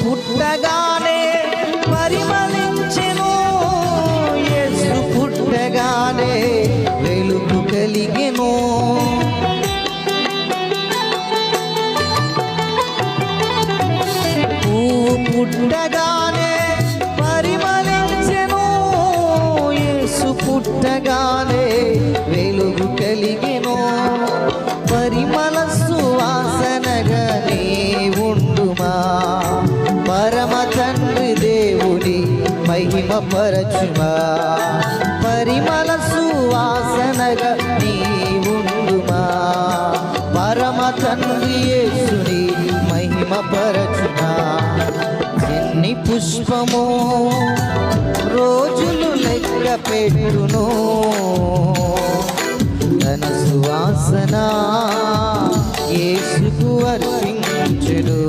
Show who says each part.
Speaker 1: పుట్టగానే పరిమళించెను, యేసు పుట్టగానే వెలుగు కలిగెను. పువ్వు పుట్టగానే పరిమళించెను, యేసు పుట్టగానే వెలుగు కలిగెను. పరిమళ సువాసనగా నీ ఉండుమా, పరమ తండ్రి దేవుని మహిమ పరచుమా. పరిమళ సువాసనగా నీ ఉండుమా, పరమ తండ్రి యేసుని మహిమ పరచుమా. ఎన్ని పుష్పము రోజులు లెక్క పెట్టును, తన సువాసన యేసుకు అర్పించును.